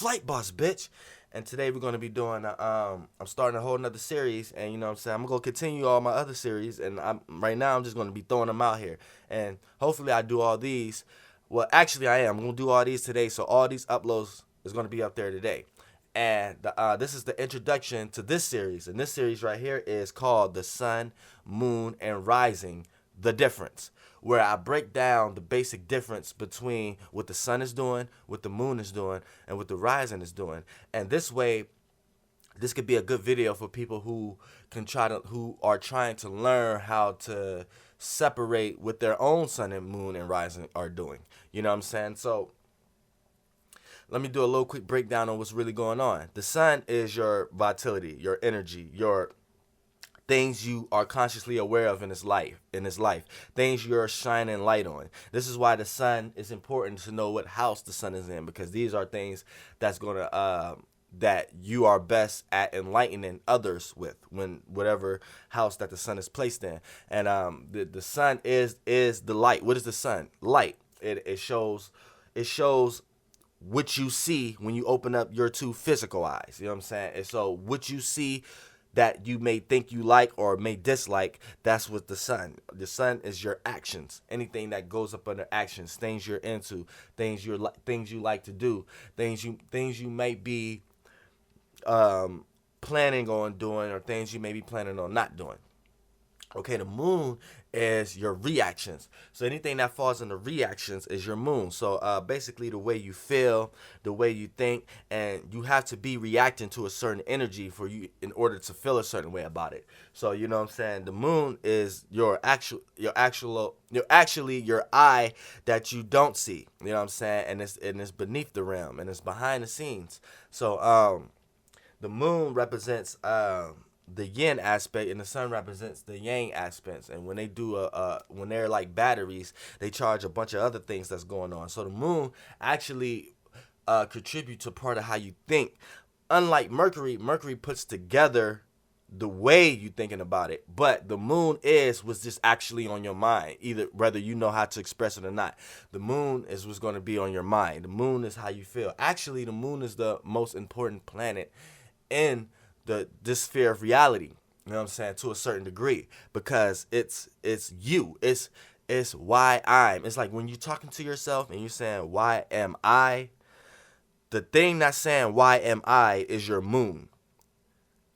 Flight Boss, bitch. And today we're going to be doing, I'm starting a whole nother series, and you know what I'm saying, I'm going to continue all my other series, and right now I'm just going to be throwing them out here. And hopefully I do all these. Well, actually I am. I'm going to do all these today, so all these uploads is going to be up there today. And this is the introduction to this series, and this series right here is called The Sun, Moon, and Rising, The Difference, where I break down the basic difference between what the sun is doing, what the moon is doing, and what the rising is doing. And this way, this could be a good video for people who who are trying to learn how to separate what their own sun and moon and rising are doing. You know what I'm saying? So let me do a little quick breakdown on what's really going on. The sun is your vitality, your energy, your things you are consciously aware of in this life, things you're shining light on. This is why the sun is important to know what house the sun is in, because these are things that's gonna that you are best at enlightening others with, when whatever house that the sun is placed in. And the sun is the light. What is the sun? Light. It shows what you see when you open up your two physical eyes. You know what I'm saying? And so what you see that you may think you like or may dislike, that's what the sun is. Your actions, anything that goes up under actions, things you're into, things you like to do, things you might be planning on doing, or things you may be planning on not doing. Okay, the moon is your reactions. So anything that falls in the reactions is your moon. So basically the way you feel, the way you think, and you have to be reacting to a certain energy for you in order to feel a certain way about it. So you know what I'm saying? The moon is your eye that you don't see. You know what I'm saying? And it's beneath the realm, and it's behind the scenes. So the moon represents the yin aspect, and the sun represents the yang aspects. And when they do when they're like batteries, they charge a bunch of other things that's going on. So the moon actually contributes to part of how you think. Unlike Mercury puts together the way you thinking about it, but the moon was just actually on your mind, either whether you know how to express it or not. The moon is what's going to be on your mind. The moon is how you feel. Actually, the moon is the most important planet in this sphere of reality. You know what I'm saying? To a certain degree, because it's you. It's why I'm. It's like when you're talking to yourself and you're saying, why am I? The thing that's saying, why am I, is your moon.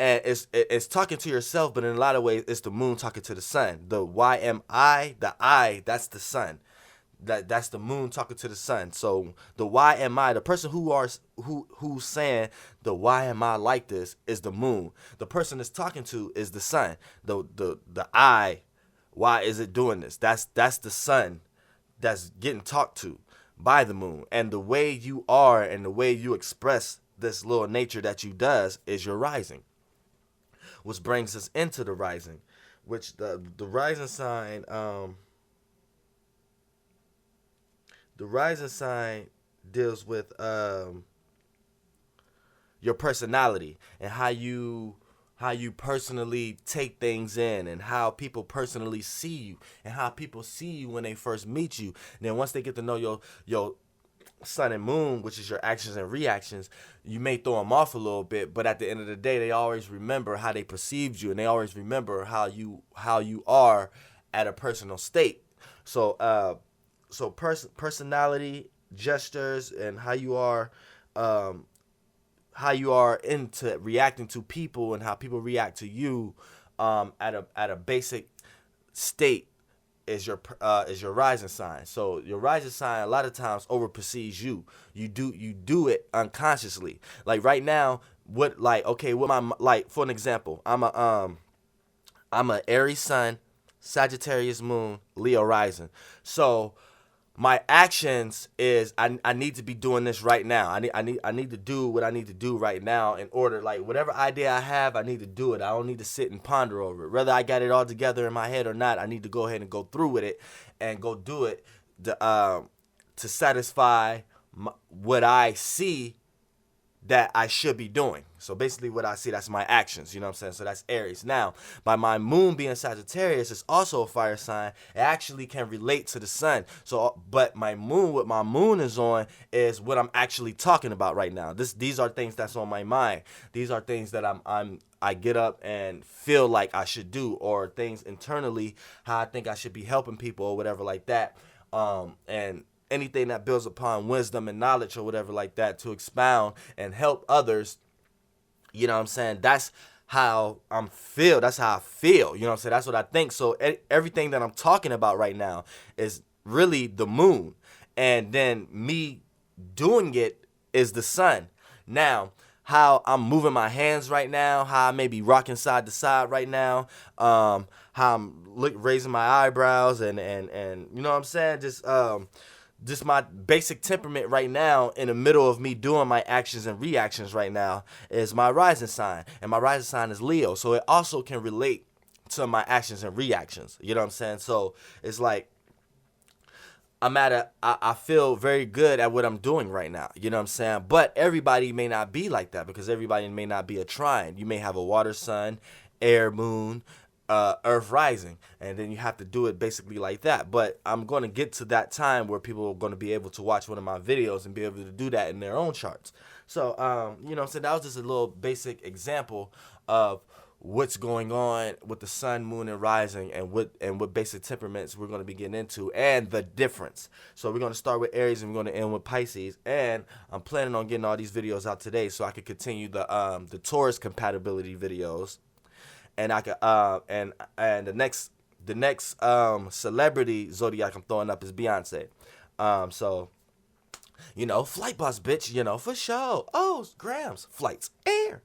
And it's talking to yourself, but in a lot of ways, it's the moon talking to the sun. The why am I, the I, that's the sun. That's the moon talking to the sun. So the why am I, the person who's saying the why am I like this, is the moon. The person that's talking to is the sun. The I, why is it doing this? That's the sun that's getting talked to by the moon. And the way you are and the way you express this little nature that you does is your rising. Which brings us into the rising, which the rising sign the rising sign deals with your personality, and how you personally take things in, and how people personally see you, and how people see you when they first meet you. And then once they get to know your sun and moon, which is your actions and reactions, you may throw them off a little bit, but at the end of the day, they always remember how they perceived you, and they always remember how you are at a personal state. So personality, gestures, and how you are into reacting to people, and how people react to you at a basic state is your rising sign. So your rising sign a lot of times over perceives you. You do it unconsciously. Like right now, for an example, I'm a Aries sun, Sagittarius moon, Leo rising. So my actions is I need to be doing this right now. I need to do what I need to do right now, in order, like, whatever idea I have, I need to do it. I don't need to sit and ponder over it. Whether I got it all together in my head or not, I need to go ahead and go through with it and go do it to satisfy what I see that I should be doing. So basically what I see, that's my actions, you know what I'm saying? So that's Aries. Now, by my moon being Sagittarius, it's also a fire sign. It actually can relate to the sun. So, but my moon, what my moon is on is what I'm actually talking about right now. These are things that's on my mind. These are things that I get up and feel like I should do, or things internally, how I think I should be helping people or whatever like that. And anything that builds upon wisdom and knowledge or whatever like that to expound and help others, you know what I'm saying? That's how I feel. You know what I'm saying? That's what I think. So everything that I'm talking about right now is really the moon. And then me doing it is the sun. Now, how I'm moving my hands right now, how I may be rocking side to side right now, how I'm raising my eyebrows and you know what I'm saying? Just my basic temperament right now in the middle of me doing my actions and reactions right now is my rising sign. And my rising sign is Leo. So it also can relate to my actions and reactions. You know what I'm saying? So it's like I feel very good at what I'm doing right now. You know what I'm saying? But everybody may not be like that, because everybody may not be a trine. You may have a water sun, air moon, earth rising, and then you have to do it basically like that. But I'm going to get to that time where people are going to be able to watch one of my videos and be able to do that in their own charts. So you know what I'm saying, that was just a little basic example of what's going on with the sun, moon, and rising, and what basic temperaments we're going to be getting into, and the difference. So we're going to start with Aries and we're going to end with Pisces. And I'm planning on getting all these videos out today so I could continue the Taurus compatibility videos. And I could and the next celebrity zodiac I'm throwing up is Beyonce. So, you know, flight boss bitch, you know, for sure. Oh, grams, flights, air.